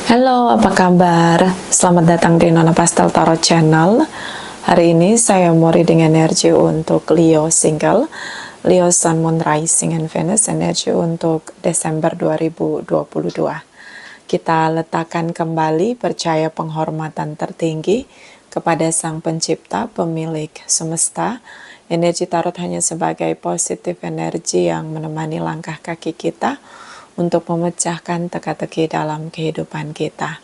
Halo, apa kabar? Selamat datang di Nona Pastel Tarot Channel. Hari ini saya mau reading energi untuk Leo single, Leo Sun, Moon, Rising, and Venus, energi untuk Desember 2022. Kita letakkan kembali percaya penghormatan tertinggi kepada Sang Pencipta, pemilik semesta. Energi tarot hanya sebagai positif energi yang menemani langkah kaki kita untuk memecahkan teka-teki dalam kehidupan kita.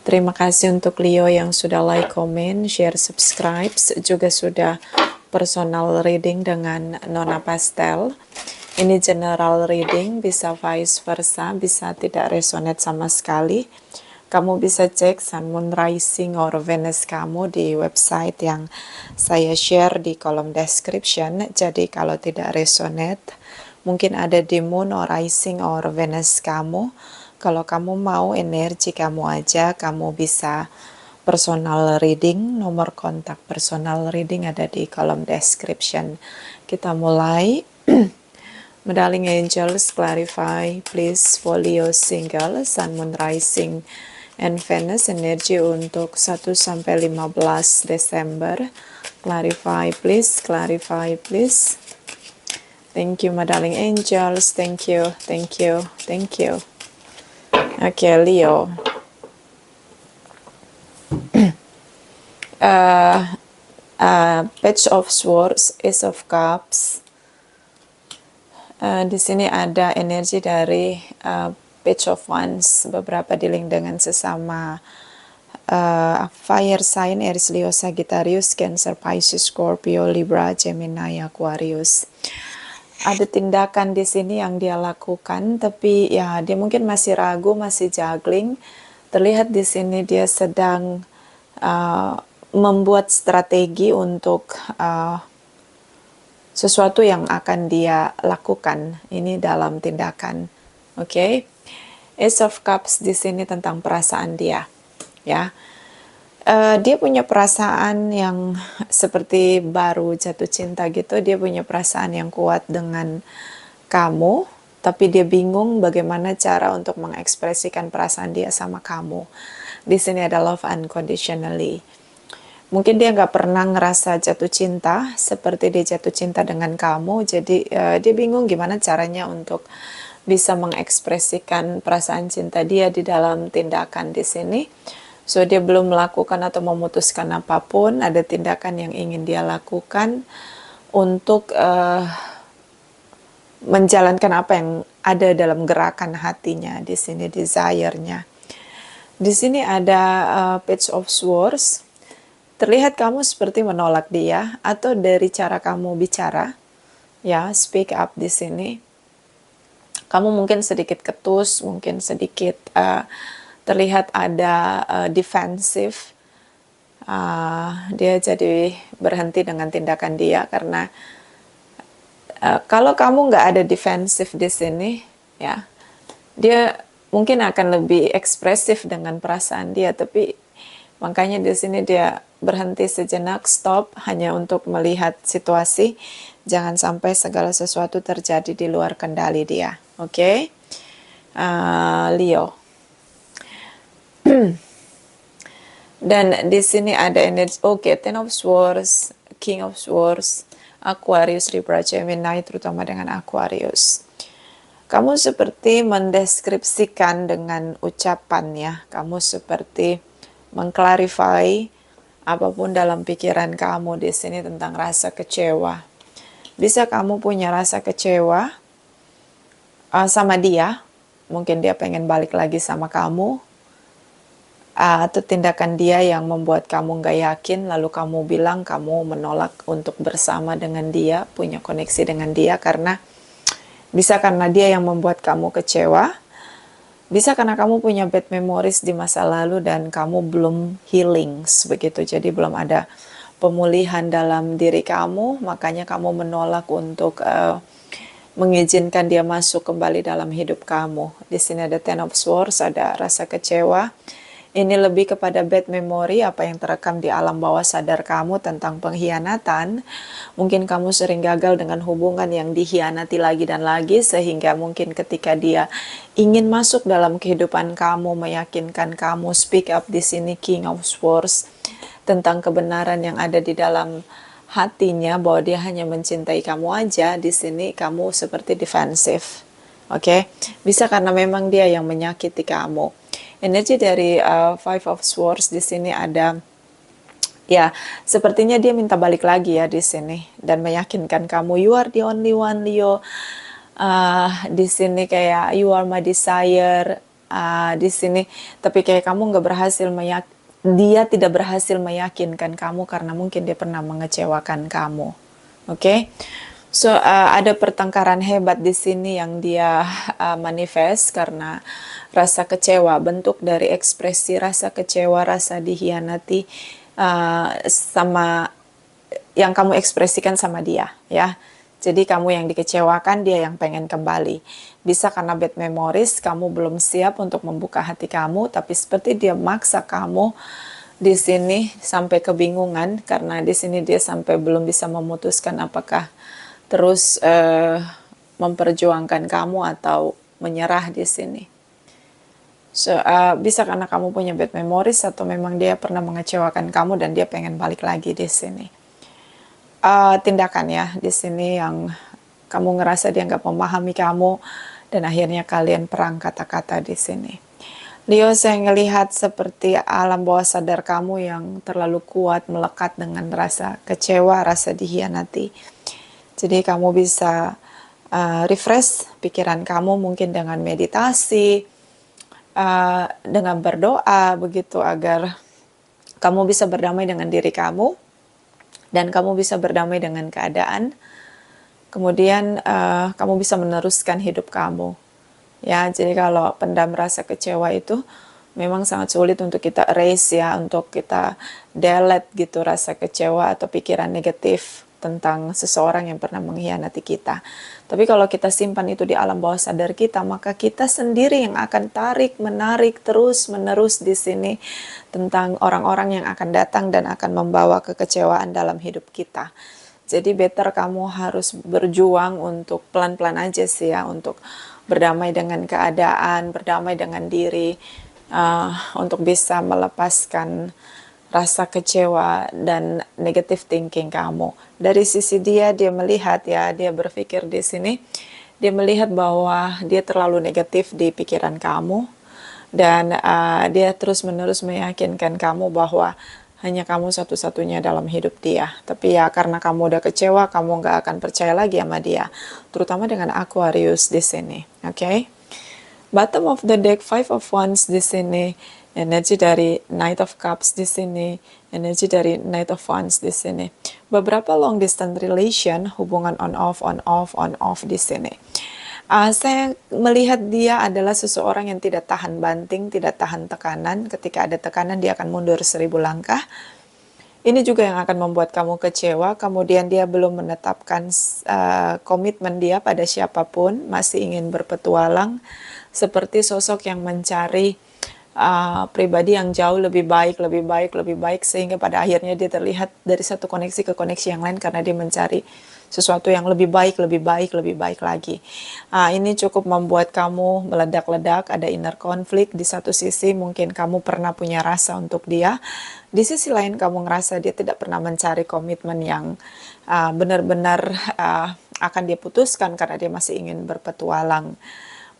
Terima kasih untuk Leo yang sudah like, comment, share, subscribe, juga sudah personal reading dengan Nona Pastel. Ini general reading, bisa vice versa, bisa tidak resonate sama sekali. Kamu bisa cek Sun, Moon, Rising, or Venus kamu di website yang saya share di kolom description. Jadi kalau tidak resonate, mungkin ada di Moon or Rising or Venus kamu. Kalau kamu mau energi kamu aja, kamu bisa personal reading. Nomor kontak personal reading ada di kolom description. Kita mulai. Darling angels, clarify please for Leo single, Sun, Moon, Rising, and Venus, energi untuk 1 sampai 15 Desember. Clarify please, clarify please. Thank you, my darling angels. Thank you, thank you, thank you. Okay, Leo. Page of Swords, Ace of Cups. Di sini ada energi dari Page of Wands, beberapa dealing dengan sesama fire sign, Aries, Leo, Sagittarius, Cancer, Pisces, Scorpio, Libra, Gemini, Aquarius. Ada tindakan di sini yang dia lakukan, tapi ya dia mungkin masih ragu, masih juggling. Terlihat di sini dia sedang membuat strategi untuk sesuatu yang akan dia lakukan. Ini dalam tindakan, oke? Ace of Cups di sini tentang perasaan dia, ya. Dia punya perasaan yang seperti baru jatuh cinta gitu. Dia punya perasaan yang kuat dengan kamu, tapi dia bingung bagaimana cara untuk mengekspresikan perasaan dia sama kamu. Di sini ada love unconditionally. Mungkin dia nggak pernah ngerasa jatuh cinta seperti dia jatuh cinta dengan kamu. Jadi dia bingung gimana caranya untuk bisa mengekspresikan perasaan cinta dia di dalam tindakan di sini. So dia belum melakukan atau memutuskan apapun. Ada tindakan yang ingin dia lakukan untuk menjalankan apa yang ada dalam gerakan hatinya di sini, desire-nya. Di sini ada Page of Swords. Terlihat kamu seperti menolak dia atau dari cara kamu bicara, ya, speak up di sini. Kamu mungkin sedikit ketus, mungkin sedikit terlihat ada defensif. Dia jadi berhenti dengan tindakan dia karena kalau kamu nggak ada defensif di sini, ya, dia mungkin akan lebih ekspresif dengan perasaan dia. Tapi makanya di sini dia berhenti sejenak, stop, hanya untuk melihat situasi. Jangan sampai segala sesuatu terjadi di luar kendali dia, oke? Leo. Dan di sini ada energi, Ten of Swords, King of Swords, Aquarius, Libra, Gemini, terutama dengan Aquarius. Kamu seperti mendeskripsikan dengan ucapan, ya. Kamu seperti mengklarify apapun dalam pikiran kamu di sini tentang rasa kecewa. Bisa kamu punya rasa kecewa sama dia, mungkin dia pengen balik lagi sama kamu, atau tindakan dia yang membuat kamu nggak yakin, lalu kamu bilang kamu menolak untuk bersama dengan dia, punya koneksi dengan dia, karena bisa karena dia yang membuat kamu kecewa, bisa karena kamu punya bad memories di masa lalu dan kamu belum healing, begitu. Jadi belum ada pemulihan dalam diri kamu, makanya kamu menolak untuk mengizinkan dia masuk kembali dalam hidup kamu. Di sini ada Ten of Swords, ada rasa kecewa. Ini lebih kepada bad memory, apa yang terekam di alam bawah sadar kamu tentang pengkhianatan. Mungkin kamu sering gagal dengan hubungan yang dikhianati lagi dan lagi, sehingga mungkin ketika dia ingin masuk dalam kehidupan kamu, meyakinkan kamu, speak up di sini King of Swords, tentang kebenaran yang ada di dalam hatinya, bahwa dia hanya mencintai kamu aja. Di sini kamu seperti defensif. Oke, bisa karena memang dia yang menyakiti kamu. Energi dari Five of Swords di sini ada, ya, sepertinya dia minta balik lagi ya di sini dan meyakinkan kamu, you are the only one, Leo. Di sini kayak you are my desire. Di sini, tapi kayak kamu nggak berhasil dia tidak berhasil meyakinkan kamu karena mungkin dia pernah mengecewakan kamu. Oke. So, ada pertengkaran hebat di sini yang dia manifest karena rasa kecewa, bentuk dari ekspresi rasa kecewa, rasa dikhianati sama yang kamu ekspresikan sama dia, ya. Jadi kamu yang dikecewakan, dia yang pengen kembali. Bisa karena bad memories, kamu belum siap untuk membuka hati kamu, tapi seperti dia maksa kamu di sini sampai kebingungan karena di sini dia sampai belum bisa memutuskan apakah terus memperjuangkan kamu atau menyerah di sini. So, bisa karena kamu punya bad memories atau memang dia pernah mengecewakan kamu dan dia pengen balik lagi di sini. Tindakan ya di sini yang kamu ngerasa dia nggak memahami kamu dan akhirnya kalian perang kata-kata di sini. Leo, saya ngelihat seperti alam bawah sadar kamu yang terlalu kuat melekat dengan rasa kecewa, rasa dikhianati. Jadi kamu bisa refresh pikiran kamu mungkin dengan meditasi, dengan berdoa begitu, agar kamu bisa berdamai dengan diri kamu dan kamu bisa berdamai dengan keadaan. Kemudian kamu bisa meneruskan hidup kamu. Ya, jadi kalau pendam rasa kecewa itu memang sangat sulit untuk kita erase ya, untuk kita delete gitu rasa kecewa atau pikiran negatif tentang seseorang yang pernah mengkhianati kita. Tapi kalau kita simpan itu di alam bawah sadar kita, maka kita sendiri yang akan menarik terus menerus di sini tentang orang-orang yang akan datang dan akan membawa kekecewaan dalam hidup kita. Jadi better kamu harus berjuang untuk pelan-pelan aja sih ya, untuk berdamai dengan keadaan, berdamai dengan diri, untuk bisa melepaskan rasa kecewa dan negative thinking kamu. Dari sisi dia melihat ya, dia berpikir di sini, dia melihat bahwa dia terlalu negatif di pikiran kamu dan dia terus-menerus meyakinkan kamu bahwa hanya kamu satu-satunya dalam hidup dia. Tapi ya karena kamu udah kecewa, kamu nggak akan percaya lagi sama dia, terutama dengan Aquarius di sini. Oke? Bottom of the deck, Five of Wands di sini, energi dari Knight of Cups di sini, energi dari Knight of Wands di sini. Beberapa long distance relation, hubungan on off di sini. Saya melihat dia adalah seseorang yang tidak tahan banting, tidak tahan tekanan. Ketika ada tekanan, dia akan mundur 1000 langkah. Ini juga yang akan membuat kamu kecewa. Kemudian dia belum menetapkan komitmen dia pada siapapun, masih ingin berpetualang, seperti sosok yang mencari pribadi yang jauh lebih baik, sehingga pada akhirnya dia terlihat dari satu koneksi ke koneksi yang lain karena dia mencari sesuatu yang lebih baik lagi. Ini cukup membuat kamu meledak-ledak, ada inner conflict. Di satu sisi mungkin kamu pernah punya rasa untuk dia, di sisi lain kamu ngerasa dia tidak pernah mencari komitmen yang benar-benar akan dia putuskan karena dia masih ingin berpetualang.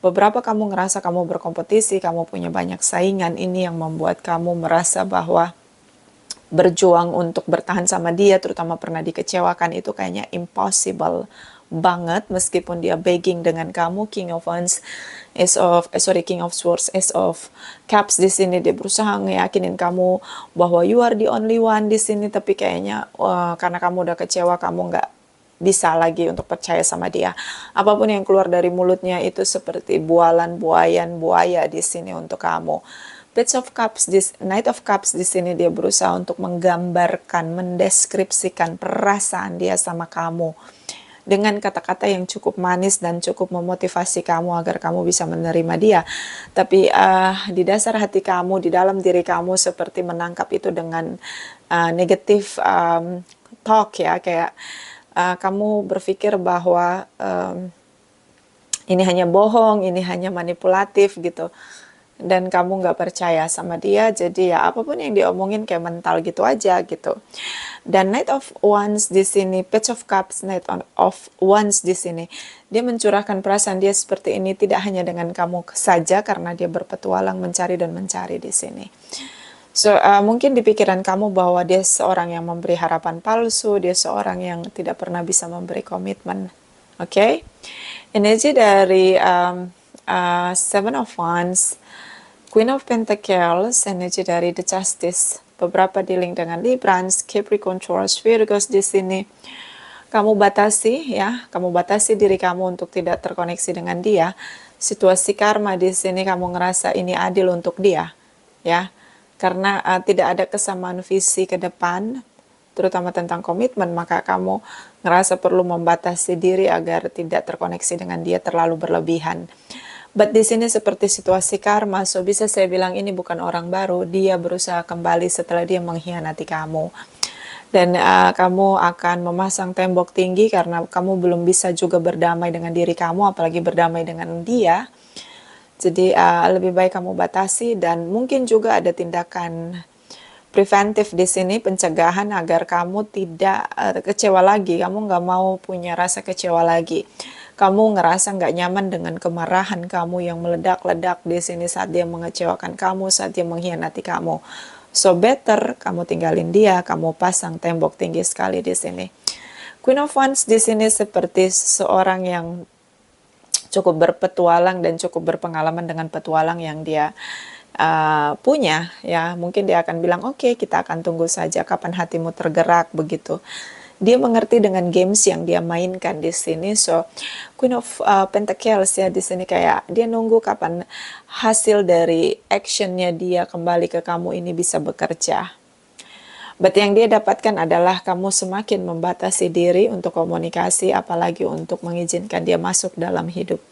Beberapa kamu ngerasa kamu berkompetisi, kamu punya banyak saingan. Ini yang membuat kamu merasa bahwa berjuang untuk bertahan sama dia, terutama pernah dikecewakan, itu kayaknya impossible banget meskipun dia begging dengan kamu. King of Wands, King of Swords, Ace of Cups di sini, dia berusaha ngeyakinin kamu bahwa you are the only one di sini, tapi kayaknya karena kamu udah kecewa, kamu nggak bisa lagi untuk percaya sama dia. Apapun yang keluar dari mulutnya itu seperti buaya di sini untuk kamu. Page of Cups, Knight of Cups di sini, dia berusaha untuk menggambarkan, mendeskripsikan perasaan dia sama kamu. dengan kata-kata yang cukup manis dan cukup memotivasi kamu agar kamu bisa menerima dia. Tapi di dasar hati kamu, di dalam diri kamu seperti menangkap itu dengan negatif talk ya, kayak kamu berpikir bahwa ini hanya bohong, ini hanya manipulatif gitu. Dan kamu nggak percaya sama dia, jadi ya apapun yang diomongin kayak mental gitu aja gitu. Dan Knight of Wands di sini, Page of Cups, Knight of Wands di sini, dia mencurahkan perasaan dia seperti ini tidak hanya dengan kamu saja, karena dia berpetualang mencari dan mencari di sini. So mungkin di pikiran kamu bahwa dia seorang yang memberi harapan palsu, dia seorang yang tidak pernah bisa memberi komitmen. Oke, energi dari Seven of Wands, Queen of Pentacles, energi dari The Justice, beberapa dealing dengan Librans, Capricorn, Taurus, Virgos di sini. Kamu batasi ya, kamu batasi diri kamu untuk tidak terkoneksi dengan dia. Situasi karma di sini kamu ngerasa ini adil untuk dia, ya. Karena tidak ada kesamaan visi ke depan, terutama tentang komitmen, maka kamu ngerasa perlu membatasi diri agar tidak terkoneksi dengan dia terlalu berlebihan. But di sini seperti situasi karma, so bisa saya bilang ini bukan orang baru, dia berusaha kembali setelah dia mengkhianati kamu. Dan kamu akan memasang tembok tinggi karena kamu belum bisa juga berdamai dengan diri kamu, apalagi berdamai dengan dia. Jadi lebih baik kamu batasi, dan mungkin juga ada tindakan preventif di sini, pencegahan agar kamu tidak kecewa lagi, kamu nggak mau punya rasa kecewa lagi. Kamu ngerasa nggak nyaman dengan kemarahan kamu yang meledak-ledak di sini saat dia mengecewakan kamu, saat dia mengkhianati kamu. So better kamu tinggalin dia, kamu pasang tembok tinggi sekali di sini. Queen of Wands di sini seperti seorang yang cukup berpetualang dan cukup berpengalaman dengan petualang yang dia punya ya. Mungkin dia akan bilang oke, kita akan tunggu saja kapan hatimu tergerak begitu. Dia mengerti dengan games yang dia mainkan di sini. So Queen of Pentacles ya di sini kayak dia nunggu kapan hasil dari actionnya dia kembali ke kamu ini bisa bekerja. But yang dia dapatkan adalah kamu semakin membatasi diri untuk komunikasi, apalagi untuk mengizinkan dia masuk dalam hidup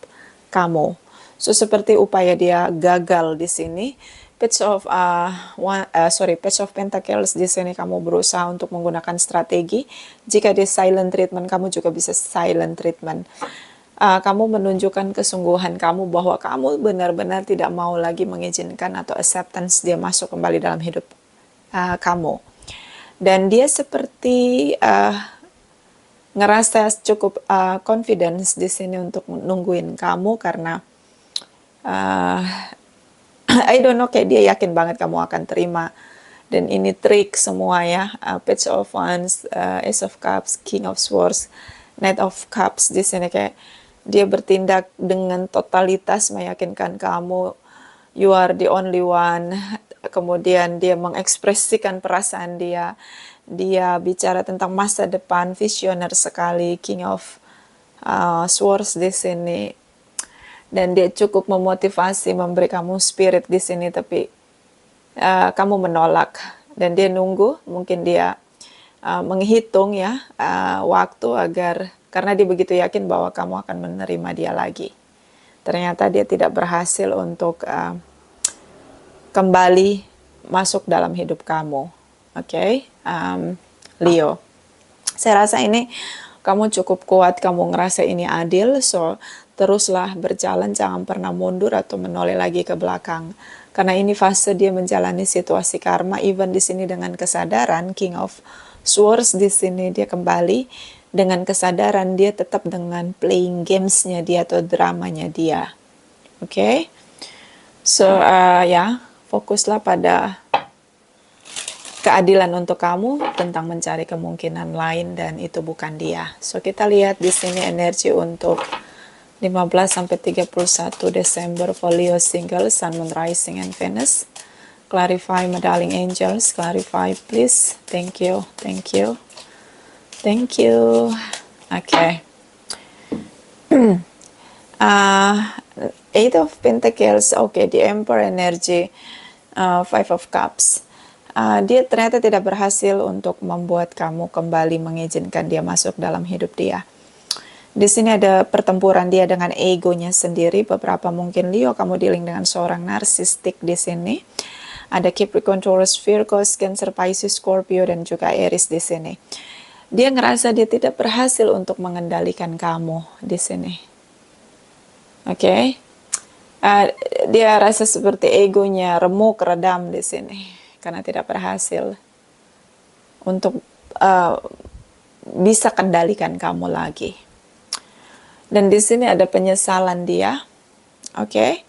kamu. So seperti upaya dia gagal di sini. Page of Pentacles di sini kamu berusaha untuk menggunakan strategi. Jika dia silent treatment, kamu juga bisa silent treatment. Kamu menunjukkan kesungguhan kamu bahwa kamu benar-benar tidak mau lagi mengizinkan atau acceptance dia masuk kembali dalam hidup kamu. Dan dia seperti ngerasa cukup confidence di sini untuk nungguin kamu karena I don't know, kayak dia yakin banget kamu akan terima. Dan ini trik semua ya, Page of Wands, Ace of Cups, King of Swords, Knight of Cups di sini kayak dia bertindak dengan totalitas meyakinkan kamu you are the only one. Kemudian dia mengekspresikan perasaan dia. Dia bicara tentang masa depan, visioner sekali, King of Swords di sini. Dan dia cukup memotivasi, memberi kamu spirit di sini, tapi kamu menolak. Dan dia nunggu, mungkin dia menghitung ya waktu agar, karena dia begitu yakin bahwa kamu akan menerima dia lagi. Ternyata dia tidak berhasil untuk kembali masuk dalam hidup kamu. Oke, Leo. Saya rasa ini kamu cukup kuat, kamu ngerasa ini adil, so teruslah berjalan, jangan pernah mundur atau menoleh lagi ke belakang. Karena ini fase dia menjalani situasi karma, even di sini dengan kesadaran, King of Swords di sini dia kembali dengan kesadaran, dia tetap dengan playing gamesnya dia atau dramanya dia. Oke, so ya, fokuslah pada keadilan untuk kamu tentang mencari kemungkinan lain dan itu bukan dia. So kita lihat di sini energi untuk 15 sampai 31 Desember for Leo single, Sun, Moon, Rising, and Venus. Clarify, my darling angels. Clarify, please. Thank you. Thank you. Thank you. Okay. Eight of Pentacles. Okay, the Emperor energy. Five of Cups. Dia ternyata tidak berhasil untuk membuat kamu kembali mengizinkan dia masuk dalam hidup dia. Di sini ada pertempuran dia dengan egonya sendiri. Beberapa mungkin Leo kamu dealing dengan seorang narsistik di sini. Ada Capricorn, Taurus, Virgo, Cancer, Pisces, Scorpio, dan juga Aries di sini. Dia ngerasa dia tidak berhasil untuk mengendalikan kamu di sini. Oke. Dia rasa seperti egonya remuk, redam di sini karena tidak berhasil untuk bisa kendalikan kamu lagi. Dan di sini ada penyesalan dia. Oke.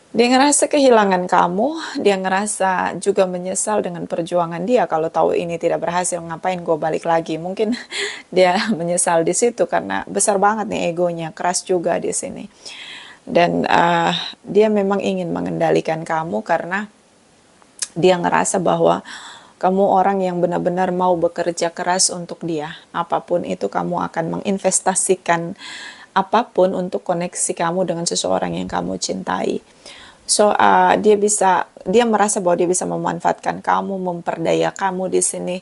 Dia ngerasa kehilangan kamu, dia ngerasa juga menyesal dengan perjuangan dia. Kalau tahu ini tidak berhasil, ngapain gue balik lagi? Mungkin dia menyesal di situ karena besar banget nih egonya, keras juga di sini. Dan dia memang ingin mengendalikan kamu karena dia ngerasa bahwa kamu orang yang benar-benar mau bekerja keras untuk dia. Apapun itu kamu akan menginvestasikan apapun untuk koneksi kamu dengan seseorang yang kamu cintai. So dia merasa bahwa dia bisa memanfaatkan kamu, memperdaya kamu di sini,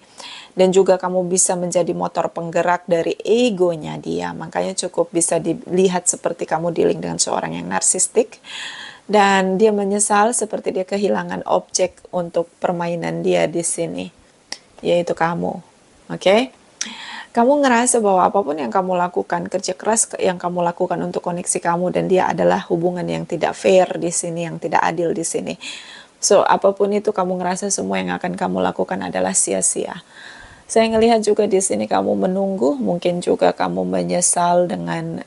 dan juga kamu bisa menjadi motor penggerak dari egonya dia. Makanya cukup bisa dilihat seperti kamu dealing dengan seorang yang narsistik, dan dia menyesal seperti dia kehilangan objek untuk permainan dia di sini, yaitu kamu. Oke? Kamu ngerasa bahwa apapun yang kamu lakukan, kerja keras yang kamu lakukan untuk koneksi kamu dan dia adalah hubungan yang tidak fair di sini, yang tidak adil di sini. So, apapun itu kamu ngerasa semua yang akan kamu lakukan adalah sia-sia. Saya ngelihat juga di sini kamu menunggu, mungkin juga kamu menyesal dengan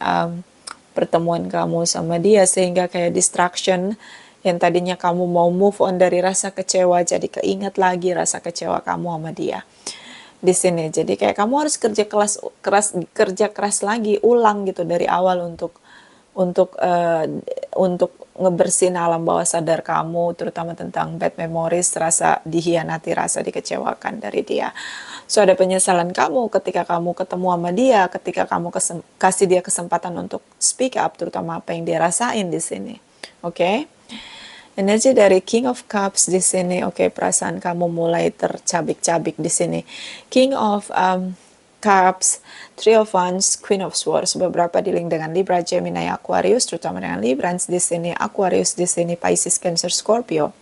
pertemuan kamu sama dia, sehingga kayak distraction yang tadinya kamu mau move on dari rasa kecewa, jadi keinget lagi rasa kecewa kamu sama dia di sini. Jadi kayak kamu harus kerja keras lagi, ulang gitu dari awal untuk ngebersihin alam bawah sadar kamu, terutama tentang bad memories, rasa dihianati, rasa dikecewakan dari dia. So ada penyesalan kamu ketika kamu ketemu sama dia, ketika kamu kasih dia kesempatan untuk speak up, terutama apa yang dia rasain di sini. Oke? Energi dari King of Cups di sini, oke, perasaan kamu mulai tercabik-cabik di sini. King of Cups, Three of Wands, Queen of Swords, beberapa dealing dengan Libra, Gemini, Aquarius, terutama dengan Librans di sini, Aquarius di sini, Pisces, Cancer, Scorpio.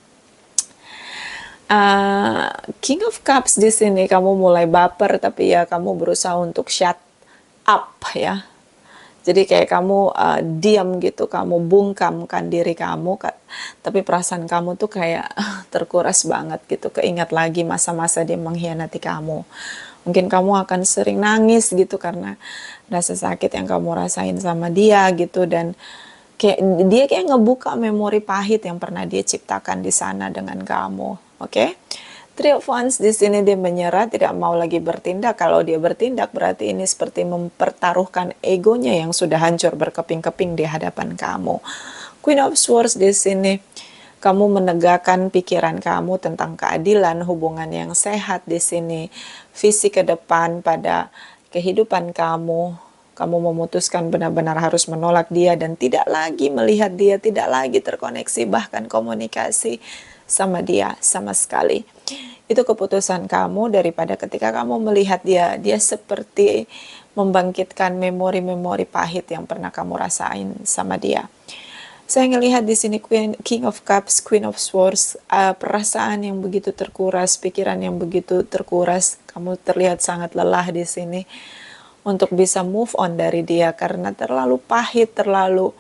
King of Cups di sini kamu mulai baper, tapi ya kamu berusaha untuk shut up ya. Jadi kayak kamu diam gitu, kamu bungkamkan diri kamu, tapi perasaan kamu tuh kayak terkuras banget gitu, keingat lagi masa-masa dia mengkhianati kamu. Mungkin kamu akan sering nangis gitu karena rasa sakit yang kamu rasain sama dia gitu, dan dia kayak ngebuka memori pahit yang pernah dia ciptakan di sana dengan kamu. Oke? Three of Wands di sini dia menyerah, tidak mau lagi bertindak. Kalau dia bertindak berarti ini seperti mempertaruhkan egonya yang sudah hancur berkeping-keping di hadapan kamu. Queen of Swords di sini kamu menegakkan pikiran kamu tentang keadilan, hubungan yang sehat di sini, visi ke depan pada kehidupan kamu. Kamu memutuskan benar-benar harus menolak dia dan tidak lagi melihat dia, tidak lagi terkoneksi, bahkan komunikasi sama dia sama sekali. Itu keputusan kamu, daripada ketika kamu melihat dia seperti membangkitkan memori-memori pahit yang pernah kamu rasain sama dia. Saya ngelihat di sini King of Cups, Queen of Swords, perasaan yang begitu terkuras, pikiran yang begitu terkuras. Kamu terlihat sangat lelah di sini untuk bisa move on dari dia karena terlalu pahit, terlalu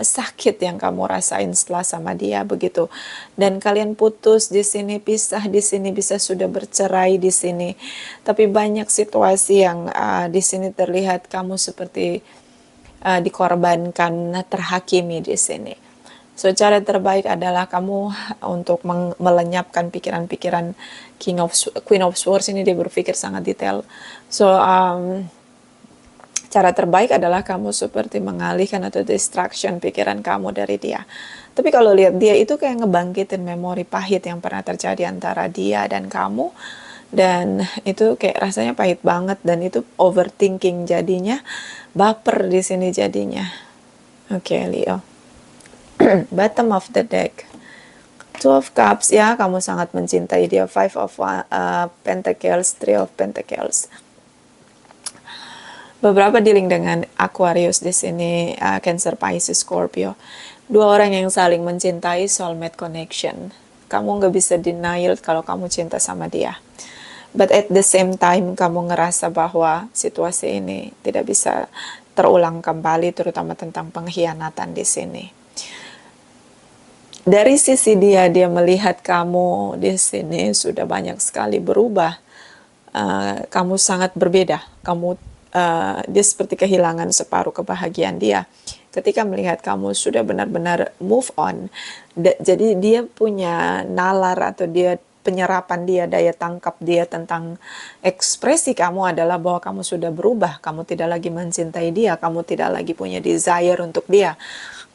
sakit yang kamu rasain setelah sama dia begitu. Dan kalian putus di sini, pisah di sini, bisa sudah bercerai di sini. Tapi banyak situasi yang di sini terlihat kamu seperti dikorbankan, terhakimi di sini. So cara terbaik adalah kamu untuk melenyapkan pikiran-pikiran Queen of Swords ini, dia berpikir sangat detail. So cara terbaik adalah kamu seperti mengalihkan atau distraction pikiran kamu dari dia. Tapi kalau lihat dia itu kayak ngebangkitin memori pahit yang pernah terjadi antara dia dan kamu. Dan itu kayak rasanya pahit banget, dan itu overthinking jadinya, baper di sini jadinya. Oke, Leo. Bottom of the deck. Two of Cups, ya kamu sangat mencintai dia. Five of Pentacles, Three of Pentacles. Beberapa dealing dengan Aquarius di sini, Cancer, Pisces, Scorpio. Dua orang yang saling mencintai, soulmate connection. Kamu nggak bisa denial kalau kamu cinta sama dia. But at the same time, kamu ngerasa bahwa situasi ini tidak bisa terulang kembali, terutama tentang pengkhianatan di sini. Dari sisi dia melihat kamu di sini sudah banyak sekali berubah. Kamu sangat berbeda. Dia seperti kehilangan separuh kebahagiaan dia. Ketika melihat kamu sudah benar-benar move on, jadi dia punya nalar atau penyerapan dia, daya tangkap dia tentang ekspresi kamu adalah bahwa kamu sudah berubah, kamu tidak lagi mencintai dia, kamu tidak lagi punya desire untuk dia.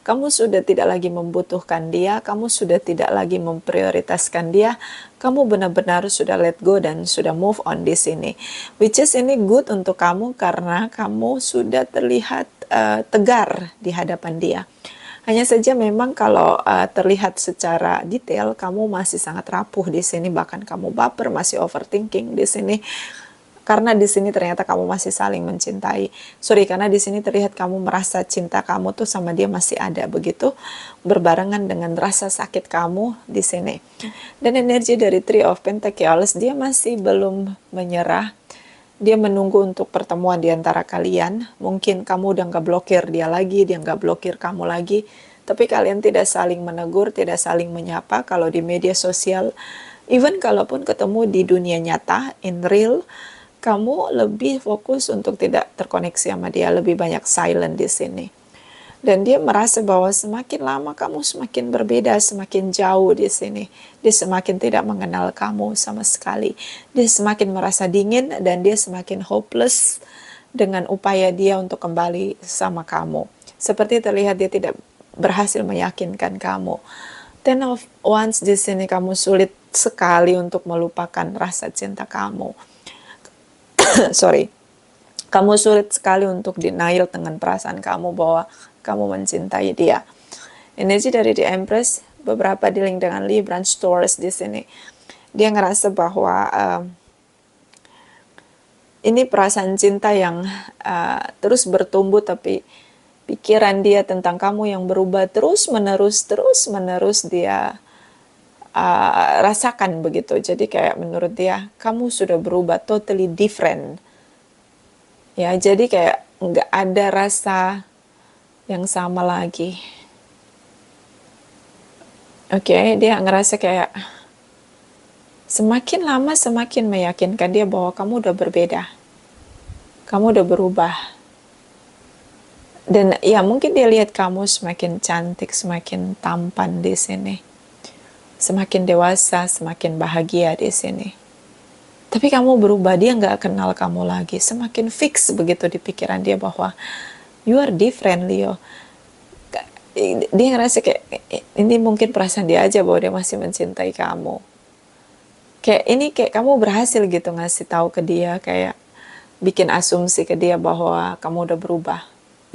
Kamu sudah tidak lagi membutuhkan dia, kamu sudah tidak lagi memprioritaskan dia, kamu benar-benar sudah let go dan sudah move on di sini. Which is ini good untuk kamu karena kamu sudah terlihat tegar di hadapan dia. Hanya saja memang kalau terlihat secara detail, kamu masih sangat rapuh di sini, bahkan kamu baper, masih overthinking di sini. Karena di sini ternyata kamu masih saling mencintai. Karena di sini terlihat kamu merasa cinta kamu tuh sama dia masih ada begitu, berbarengan dengan rasa sakit kamu di sini. Dan energi dari Three of Pentacles, dia masih belum menyerah. Dia menunggu untuk pertemuan di antara kalian. Mungkin kamu udah nggak blokir dia lagi, dia nggak blokir kamu lagi. Tapi kalian tidak saling menegur, tidak saling menyapa. Kalau di media sosial, even kalaupun ketemu di dunia nyata, in real, kamu lebih fokus untuk tidak terkoneksi sama dia, lebih banyak silent di sini. Dan dia merasa bahwa semakin lama kamu semakin berbeda, semakin jauh di sini. Dia semakin tidak mengenal kamu sama sekali. Dia semakin merasa dingin dan dia semakin hopeless dengan upaya dia untuk kembali sama kamu. Seperti terlihat dia tidak berhasil meyakinkan kamu. Ten of Wands di sini, kamu sulit sekali untuk melupakan rasa cinta kamu. Kamu sulit sekali untuk denial dengan perasaan kamu bahwa kamu mencintai dia. Energi dari The Empress, beberapa dealing dengan Libra, Taurus di sini. Dia ngerasa bahwa ini perasaan cinta yang terus bertumbuh, tapi pikiran dia tentang kamu yang berubah terus menerus dia rasakan begitu. Jadi kayak menurut dia kamu sudah berubah totally different. Ya, jadi kayak nggak ada rasa yang sama lagi. Oke, dia ngerasa kayak semakin lama semakin meyakinkan dia bahwa kamu udah berbeda. Kamu udah berubah. Dan ya mungkin dia lihat kamu semakin cantik, semakin tampan di sini. Semakin dewasa, semakin bahagia di sini. Tapi kamu berubah, dia nggak kenal kamu lagi. Semakin fix begitu di pikiran dia bahwa you are different, Leo. Dia ngerasa kayak ini mungkin perasaan dia aja bahwa dia masih mencintai kamu. Kayak kamu berhasil gitu ngasih tahu ke dia, kayak bikin asumsi ke dia bahwa kamu udah berubah.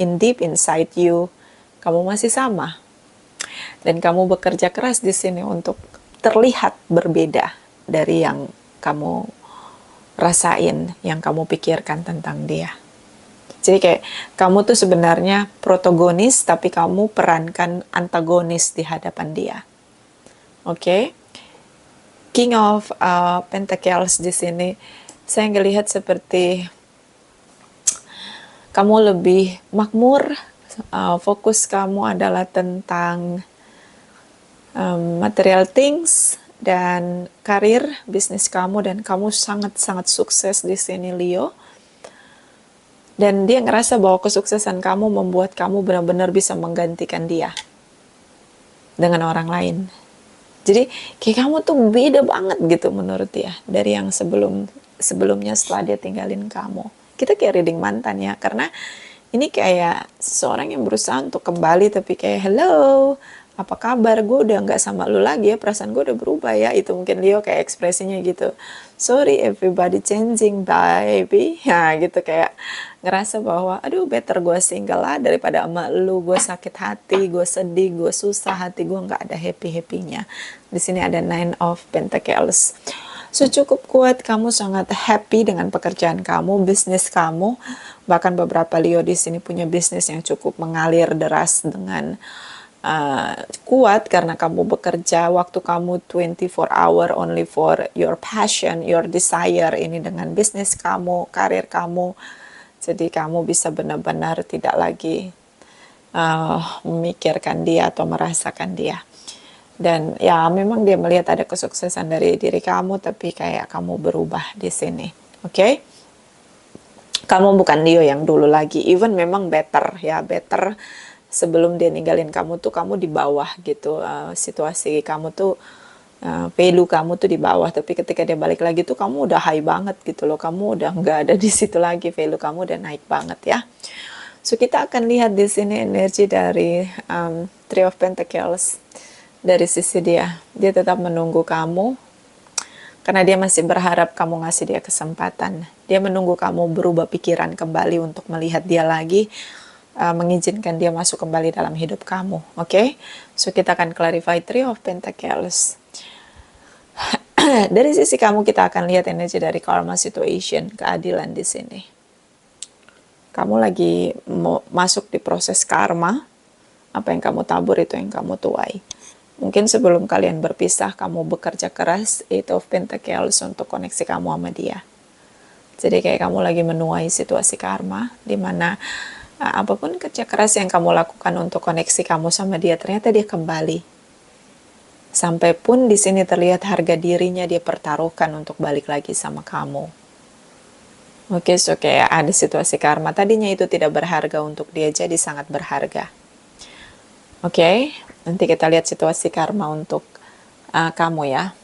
In deep inside you, kamu masih sama. Dan kamu bekerja keras di sini untuk terlihat berbeda dari yang kamu rasain, yang kamu pikirkan tentang dia. Jadi kayak kamu tuh sebenarnya protagonis, tapi kamu perankan antagonis di hadapan dia. Oke? King of Pentacles di sini, saya ngelihat seperti kamu lebih makmur. Fokus kamu adalah tentang material things dan karir, bisnis kamu, dan kamu sangat-sangat sukses di sini, Leo. Dan dia ngerasa bahwa kesuksesan kamu membuat kamu benar-benar bisa menggantikan dia dengan orang lain. Jadi kayak kamu tuh beda banget gitu menurut dia dari yang sebelumnya setelah dia tinggalin kamu. Kita kayak reading mantan ya, karena ini kayak seseorang yang berusaha untuk kembali tapi kayak hello, apa kabar, gue udah nggak sama lu lagi ya, perasaan gue udah berubah ya. Itu mungkin Leo kayak ekspresinya gitu, sorry everybody changing baby ya gitu, kayak ngerasa bahwa aduh better gue single lah daripada sama lu, gue sakit hati, gue sedih, gue susah hati, gue nggak ada happy-happynya. Di sini ada Nine of Pentacles. So cukup kuat, kamu sangat happy dengan pekerjaan kamu, bisnis kamu. Bahkan beberapa Leo di sini punya bisnis yang cukup mengalir deras dengan kuat karena kamu bekerja. Waktu kamu 24 hour only for your passion, your desire, ini dengan bisnis kamu, karir kamu. Jadi kamu bisa benar-benar tidak lagi memikirkan dia atau merasakan dia. Dan ya memang dia melihat ada kesuksesan dari diri kamu, tapi kayak kamu berubah di sini. Oke? Kamu bukan Leo yang dulu lagi. Even memang better ya, better sebelum dia ninggalin kamu tuh kamu di bawah gitu. Situasi kamu tuh value kamu tuh di bawah, tapi ketika dia balik lagi tuh kamu udah high banget gitu loh. Kamu udah nggak ada di situ lagi, value kamu udah naik banget ya. So kita akan lihat di sini energi dari Three of Pentacles. Dari sisi dia tetap menunggu kamu karena dia masih berharap kamu ngasih dia kesempatan. Dia menunggu kamu berubah pikiran kembali untuk melihat dia lagi, mengizinkan dia masuk kembali dalam hidup kamu. Oke? So kita akan clarify Three of Pentacles. Dari sisi kamu kita akan lihat energi dari karma situation, keadilan di sini. Kamu lagi mau masuk di proses karma. Apa yang kamu tabur itu yang kamu tuai. Mungkin sebelum kalian berpisah, kamu bekerja keras, Eight of Pentacles, untuk koneksi kamu sama dia. Jadi kayak kamu lagi menuai situasi karma, di mana apapun kerja keras yang kamu lakukan untuk koneksi kamu sama dia, ternyata dia kembali. Sampai pun di sini terlihat harga dirinya dia pertaruhkan untuk balik lagi sama kamu. Oke, so kayak ada situasi karma. Tadinya itu tidak berharga untuk dia, jadi sangat berharga. Oke, nanti kita lihat situasi karma untuk kamu ya.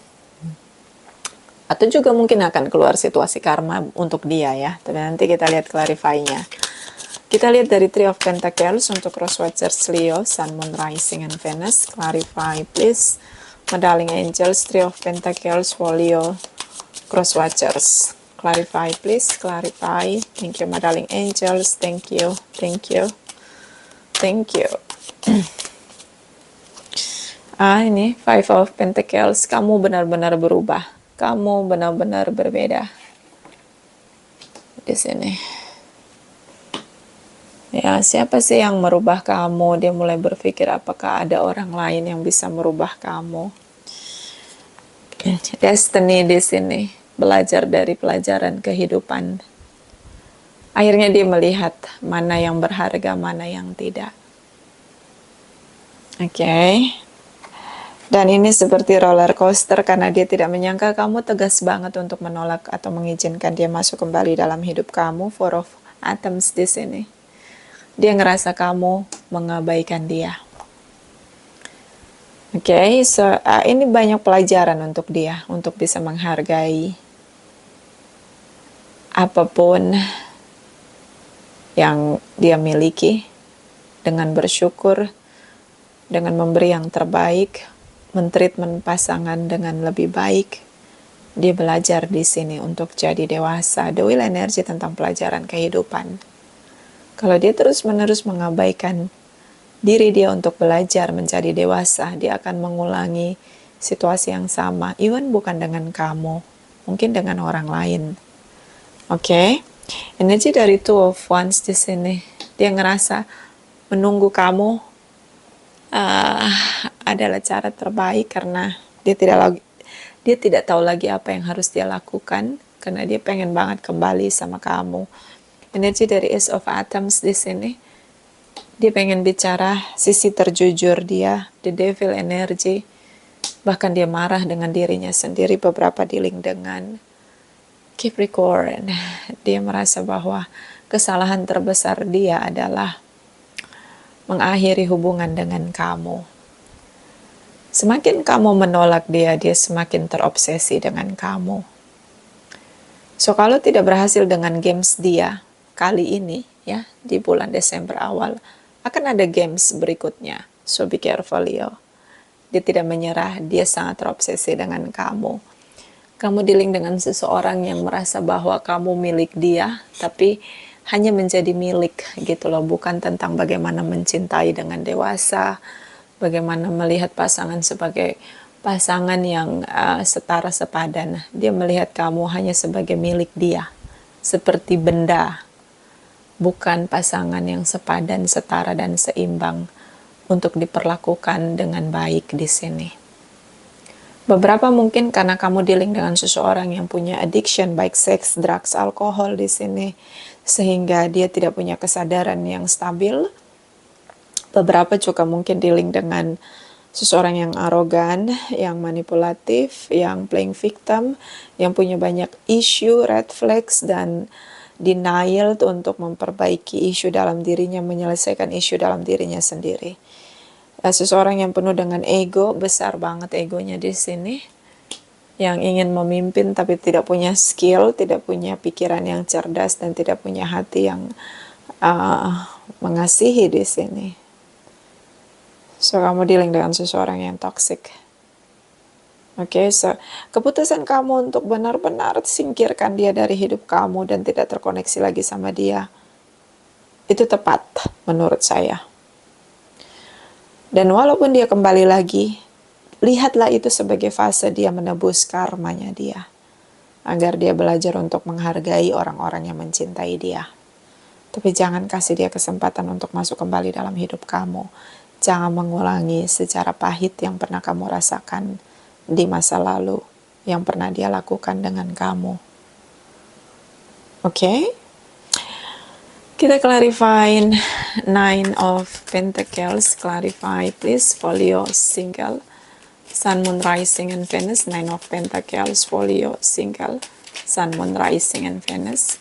Atau juga mungkin akan keluar situasi karma untuk dia ya. Tapi nanti kita lihat clarify-nya. Kita lihat dari Three of Pentacles untuk Cross Watchers Leo, Sun, Moon, Rising, and Venus. Clarify please. My darling angels, Three of Pentacles for Leo, Cross Watchers. Clarify please, clarify. Thank you my darling angels. Thank you, thank you, thank you. Ini Five of Pentacles, kamu benar-benar berubah. Kamu benar-benar berbeda. Di sini. Ya, siapa sih yang merubah kamu? Dia mulai berpikir apakah ada orang lain yang bisa merubah kamu. Destiny di sini. Belajar dari pelajaran kehidupan. Akhirnya dia melihat mana yang berharga, mana yang tidak. Oke. Dan ini seperti roller coaster karena dia tidak menyangka kamu tegas banget untuk menolak atau mengizinkan dia masuk kembali dalam hidup kamu. Four of Atoms di sini. Dia ngerasa kamu mengabaikan dia. Oke, so ini banyak pelajaran untuk dia untuk bisa menghargai apapun yang dia miliki dengan bersyukur, dengan memberi yang terbaik, mentreatment pasangan dengan lebih baik. Dia belajar di sini untuk jadi dewasa. The Wheel energi tentang pelajaran kehidupan. Kalau dia terus-menerus mengabaikan diri dia untuk belajar menjadi dewasa, dia akan mengulangi situasi yang sama. Even bukan dengan kamu, mungkin dengan orang lain. Oke, energi dari Two of Wands di sini. Dia ngerasa menunggu kamu adalah cara terbaik karena dia tidak tahu lagi apa yang harus dia lakukan karena dia pengen banget kembali sama kamu. Energi dari Ace of Atoms di sini. Dia pengen bicara sisi terjujur dia, the devil energy. Bahkan dia marah dengan dirinya sendiri. Beberapa dealing dengan Capricorn. Dia merasa bahwa kesalahan terbesar dia adalah mengakhiri hubungan dengan kamu. Semakin kamu menolak dia, dia semakin terobsesi dengan kamu. So kalau tidak berhasil dengan games dia kali ini ya, di bulan Desember awal, akan ada games berikutnya. So be careful Leo. Dia tidak menyerah, dia sangat terobsesi dengan kamu. Kamu dealing dengan seseorang yang merasa bahwa kamu milik dia, tapi hanya menjadi milik gitu loh. Bukan tentang bagaimana mencintai dengan dewasa, bagaimana melihat pasangan sebagai pasangan yang setara sepadan. Dia melihat kamu hanya sebagai milik dia, seperti benda, bukan pasangan yang sepadan, setara, dan seimbang untuk diperlakukan dengan baik di sini. Beberapa mungkin karena kamu dealing dengan seseorang yang punya addiction, baik seks, drugs, alkohol di sini, sehingga dia tidak punya kesadaran yang stabil. Beberapa juga mungkin dealing dengan seseorang yang arogan, yang manipulatif, yang playing victim, yang punya banyak isu, red flags, dan denial untuk memperbaiki isu dalam dirinya, menyelesaikan isu dalam dirinya sendiri. Seseorang yang penuh dengan ego, besar banget egonya di sini, yang ingin memimpin tapi tidak punya skill, tidak punya pikiran yang cerdas, dan tidak punya hati yang mengasihi di sini. So, kamu dealing dengan seseorang yang toxic. Oke, so keputusan kamu untuk benar-benar singkirkan dia dari hidup kamu dan tidak terkoneksi lagi sama dia, itu tepat menurut saya. Dan walaupun dia kembali lagi, lihatlah itu sebagai fase dia menebus karmanya dia, agar dia belajar untuk menghargai orang-orang yang mencintai dia. Tapi jangan kasih dia kesempatan untuk masuk kembali dalam hidup kamu. Jangan mengulangi secara pahit yang pernah kamu rasakan di masa lalu, yang pernah dia lakukan dengan kamu. Oke? Kita clarify Nine of Pentacles. Clarify please for Leo single. Sun, Moon, Rising, and Venus. Nine of Pentacles for Leo single. Sun, Moon, Rising, and Venus.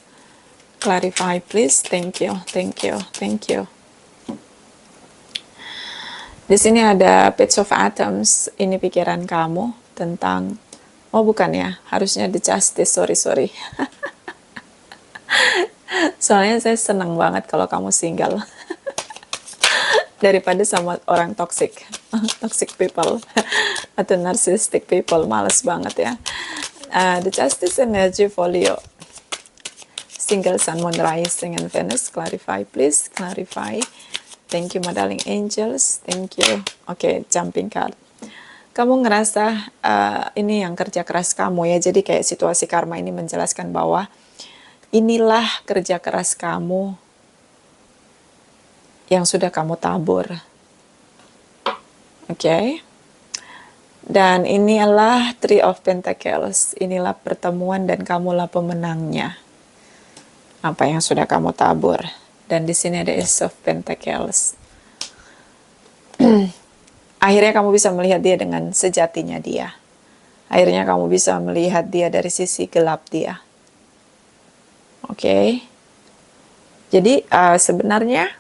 Clarify please. Thank you, thank you, thank you. Di sini ada Page of Atoms. Ini pikiran kamu tentang, oh bukan ya, harusnya The Justice, sorry. Soalnya saya senang banget kalau kamu single daripada sama orang toxic people atau narcissistic people, males banget ya. The Justice energy for Leo single, Sun, Moon, Rising, and Venus. Clarify please, clarify. Thank you my darling angels, thank you. Oke, jumping card. Kamu ngerasa ini yang kerja keras kamu ya, jadi kayak situasi karma ini menjelaskan bahwa inilah kerja keras kamu yang sudah kamu tabur. Oke. Dan ini adalah Three of Pentacles. Inilah pertemuan dan kamulah pemenangnya. Apa yang sudah kamu tabur. Dan di sini ada Ace of Pentacles. Akhirnya kamu bisa melihat dia dengan sejatinya dia. Akhirnya kamu bisa melihat dia dari sisi gelap dia. Oke. Jadi sebenarnya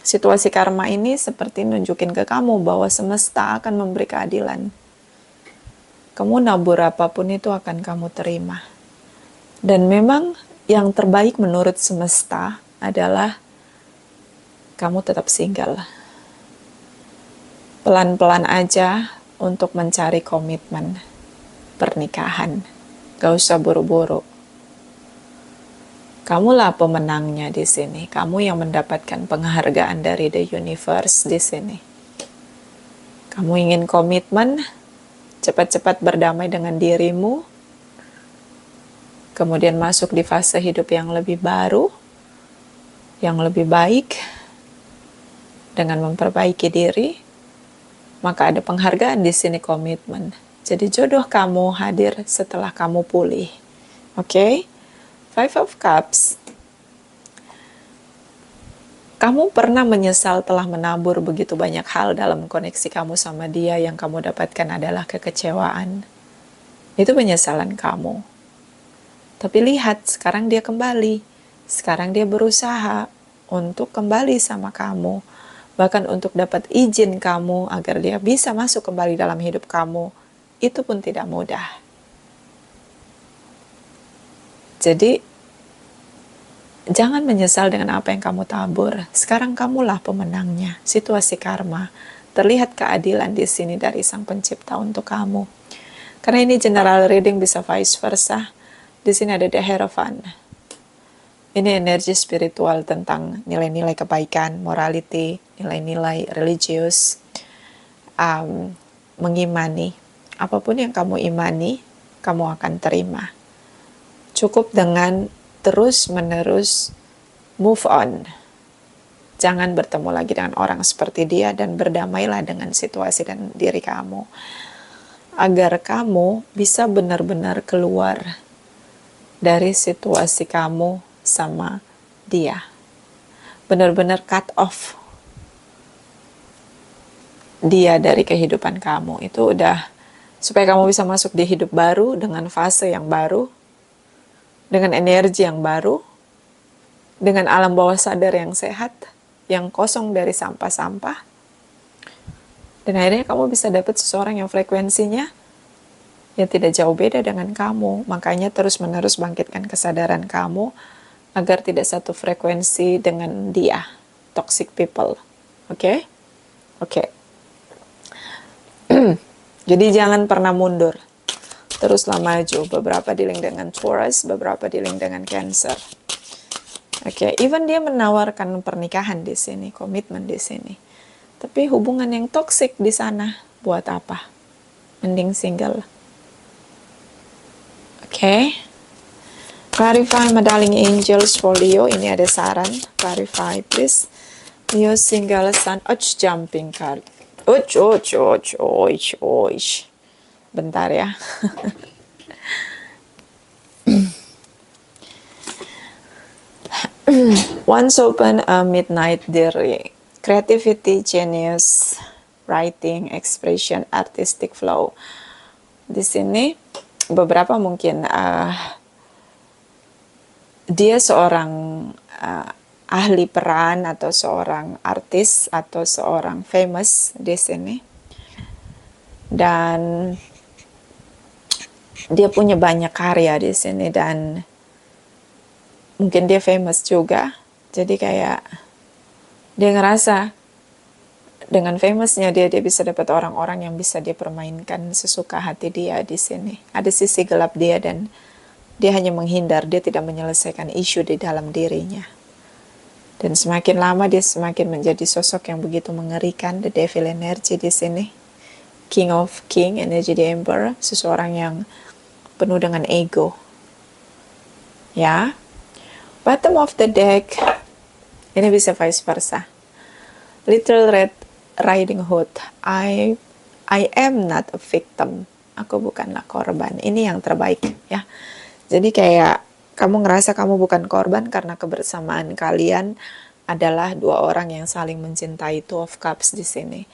situasi karma ini seperti nunjukin ke kamu bahwa semesta akan memberi keadilan. Kamu nabur apapun itu akan kamu terima. Dan memang yang terbaik menurut semesta adalah kamu tetap single. Pelan-pelan aja untuk mencari komitmen pernikahan. Gak usah buru-buru. Kamulah pemenangnya di sini. Kamu yang mendapatkan penghargaan dari the universe di sini. Kamu ingin komitmen, cepat-cepat berdamai dengan dirimu, kemudian masuk di fase hidup yang lebih baru, yang lebih baik, dengan memperbaiki diri, maka ada penghargaan di sini, komitmen. Jadi jodoh kamu hadir setelah kamu pulih. Oke? Five of Cups. Kamu pernah menyesal telah menabur begitu banyak hal dalam koneksi kamu sama dia, yang kamu dapatkan adalah kekecewaan. Itu penyesalan kamu. Tapi lihat, sekarang dia kembali. Sekarang dia berusaha untuk kembali sama kamu. Bahkan untuk dapat izin kamu agar dia bisa masuk kembali dalam hidup kamu. Itu pun tidak mudah. Jadi, jangan menyesal dengan apa yang kamu tabur. Sekarang kamulah pemenangnya. Situasi karma. Terlihat keadilan di sini dari Sang Pencipta untuk kamu. Karena ini general reading, bisa vice versa. Di sini ada the Hierophant. Ini energi spiritual tentang nilai-nilai kebaikan, morality, nilai-nilai religius. mengimani. Apapun yang kamu imani, kamu akan terima. Cukup dengan terus-menerus move on. Jangan bertemu lagi dengan orang seperti dia dan berdamailah dengan situasi dan diri kamu. Agar kamu bisa benar-benar keluar dari situasi kamu sama dia. Benar-benar cut off dia dari kehidupan kamu. Itu udah supaya kamu bisa masuk di hidup baru dengan fase yang baru, dengan energi yang baru, dengan alam bawah sadar yang sehat, yang kosong dari sampah-sampah. Dan akhirnya kamu bisa dapat seseorang yang frekuensinya yang tidak jauh beda dengan kamu. Makanya terus-menerus bangkitkan kesadaran kamu agar tidak satu frekuensi dengan dia. Toxic people. Oke? Oke. Jadi jangan pernah mundur. Teruslah maju. Beberapa dealing dengan Taurus, beberapa dealing dengan Cancer. Oke, even dia menawarkan pernikahan di sini, komitmen di sini. Tapi hubungan yang toksik di sana buat apa? Mending single. Oke. Clarify my darling angels for Leo. Ini ada saran. Clarify please. Leo single sun. Jumping card. Bentar ya. Once open a midnight diary. Creativity, genius, writing, expression, artistic flow. Di sini beberapa mungkin dia seorang ahli peran atau seorang artis atau seorang famous di sini. Dan dia punya banyak karya di sini dan mungkin dia famous juga. Jadi kayak dia ngerasa dengan famousnya dia bisa dapat orang-orang yang bisa dia permainkan sesuka hati dia di sini. Ada sisi gelap dia dan dia hanya menghindar, dia tidak menyelesaikan isu di dalam dirinya. Dan semakin lama dia semakin menjadi sosok yang begitu mengerikan, the devil energy di sini. King of King, energi the Emperor, seseorang yang penuh dengan ego. Ya. Bottom of the deck, ini bisa vice versa. Little Red Riding Hood, I am not a victim. Aku bukanlah korban. Ini yang terbaik ya. Jadi kayak kamu ngerasa kamu bukan korban karena kebersamaan kalian adalah dua orang yang saling mencintai. Two of Cups di sini.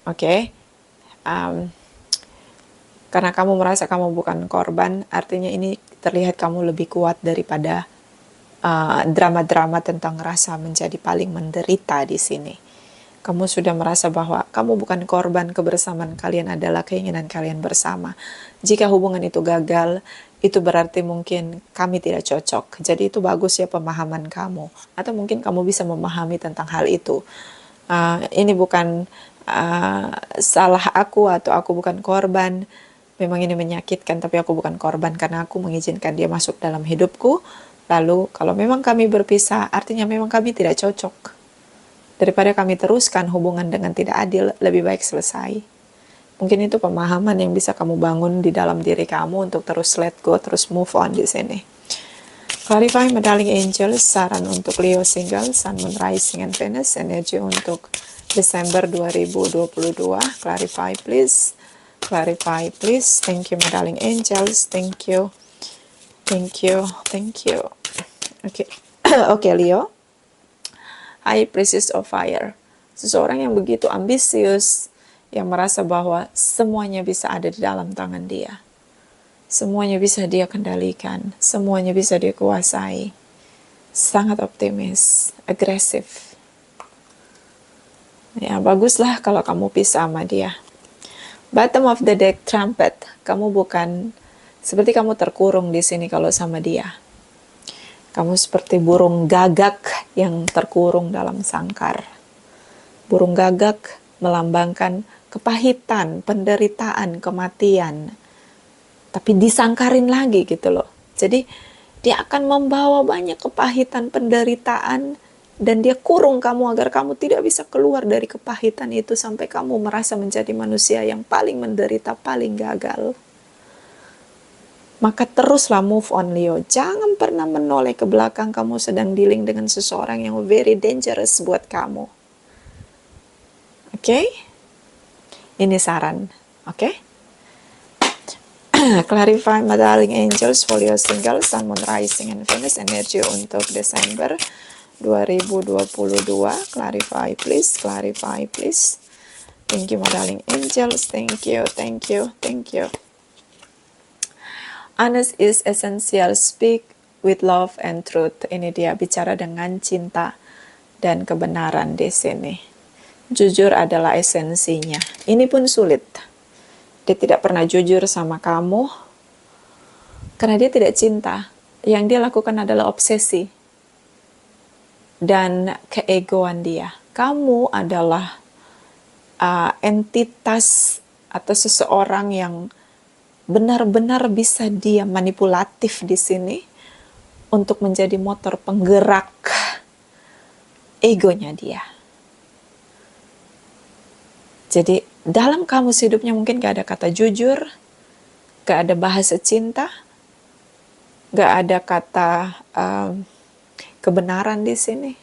Oke. Karena kamu merasa kamu bukan korban, artinya ini terlihat kamu lebih kuat daripada drama-drama tentang rasa menjadi paling menderita di sini. Kamu sudah merasa bahwa kamu bukan korban, kebersamaan kalian adalah keinginan kalian bersama. Jika hubungan itu gagal, itu berarti mungkin kami tidak cocok. Jadi itu bagus ya pemahaman kamu. Atau mungkin kamu bisa memahami tentang hal itu. Ini bukan salah aku atau aku bukan korban. Memang ini menyakitkan, tapi aku bukan korban karena aku mengizinkan dia masuk dalam hidupku. Lalu kalau memang kami berpisah, artinya memang kami tidak cocok. Daripada kami teruskan hubungan dengan tidak adil, lebih baik selesai. Mungkin itu pemahaman yang bisa kamu bangun di dalam diri kamu untuk terus let go, terus move on di sini. Clarify my darling angels, saran untuk Leo single, Sun, Moon, Rising, and Venus, energi untuk Desember 2022. Clarify please. Clarify please. Thank you my darling angels. Thank you. Thank you. Thank you. Oke. Oke Leo. High Priestess of Fire. Seseorang yang begitu ambisius, yang merasa bahwa semuanya bisa ada di dalam tangan dia. Semuanya bisa dia kendalikan, semuanya bisa dia kuasai. Sangat optimis, agresif. Ya, baguslah kalau kamu pisah sama dia. Bottom of the deck, Trumpet. Kamu bukan, seperti kamu terkurung di sini kalau sama dia. Kamu seperti burung gagak yang terkurung dalam sangkar. Burung gagak melambangkan kepahitan, penderitaan, kematian. Tapi disangkarin lagi gitu loh. Jadi dia akan membawa banyak kepahitan, penderitaan Dan dia kurung kamu agar kamu tidak bisa keluar dari kepahitan itu sampai kamu merasa menjadi manusia yang paling menderita, paling gagal. Maka teruslah move on, Leo. Jangan pernah menoleh ke belakang kamu sedang dealing dengan seseorang yang very dangerous buat kamu. Oke? Ini saran. Oke? Clarify, my darling angels, for your single, Sun, Moon, Rising, and Venus energy untuk Desember 2022. Clarify, please. Clarify, please. Thank you, my darling angels. Thank you, thank you, thank you. Honest is essential. Speak with love and truth. Ini dia bicara dengan cinta dan kebenaran di sini. Jujur adalah esensinya. Ini pun sulit. Dia tidak pernah jujur sama kamu karena dia tidak cinta. Yang dia lakukan adalah obsesi dan keegoan dia. Kamu adalah entitas atau seseorang yang benar-benar bisa dia manipulatif di sini untuk menjadi motor penggerak egonya dia. Jadi dalam kamus hidupnya mungkin gak ada kata jujur, gak ada bahasa cinta, gak ada kata kebenaran di sini.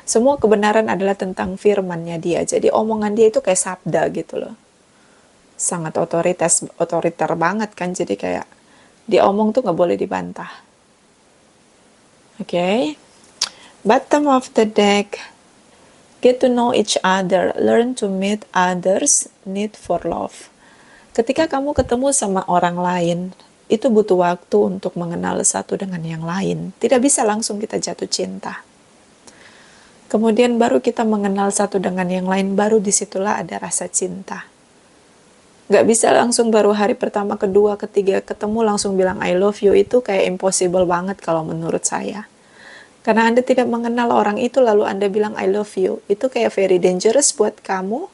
Semua kebenaran adalah tentang firmannya dia. Jadi omongan dia itu kayak sabda gitu loh. Sangat otoriter banget kan. Jadi kayak dia omong tuh gak boleh dibantah. Oke. Bottom of the deck. Get to know each other, learn to meet others, need for love. Ketika kamu ketemu sama orang lain, itu butuh waktu untuk mengenal satu dengan yang lain. Tidak bisa langsung kita jatuh cinta. Kemudian baru kita mengenal satu dengan yang lain, baru disitulah ada rasa cinta. Gak bisa langsung baru hari pertama, kedua, ketiga ketemu langsung bilang I love you, itu kayak impossible banget kalau menurut saya. Karena Anda tidak mengenal orang itu lalu Anda bilang I love you. Itu kayak very dangerous buat kamu.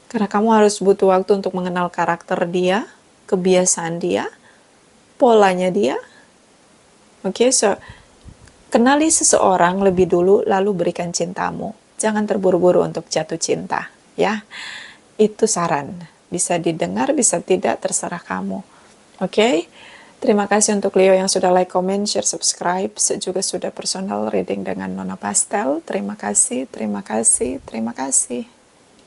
Karena kamu harus butuh waktu untuk mengenal karakter dia, kebiasaan dia, polanya dia. Oke, so kenali seseorang lebih dulu lalu berikan cintamu. Jangan terburu-buru untuk jatuh cinta, ya. Itu saran. Bisa didengar, bisa tidak, terserah kamu. Oke? Terima kasih untuk Leo yang sudah like, comment, share, subscribe. Juga sudah personal reading dengan Nona Pastel. Terima kasih, terima kasih, terima kasih.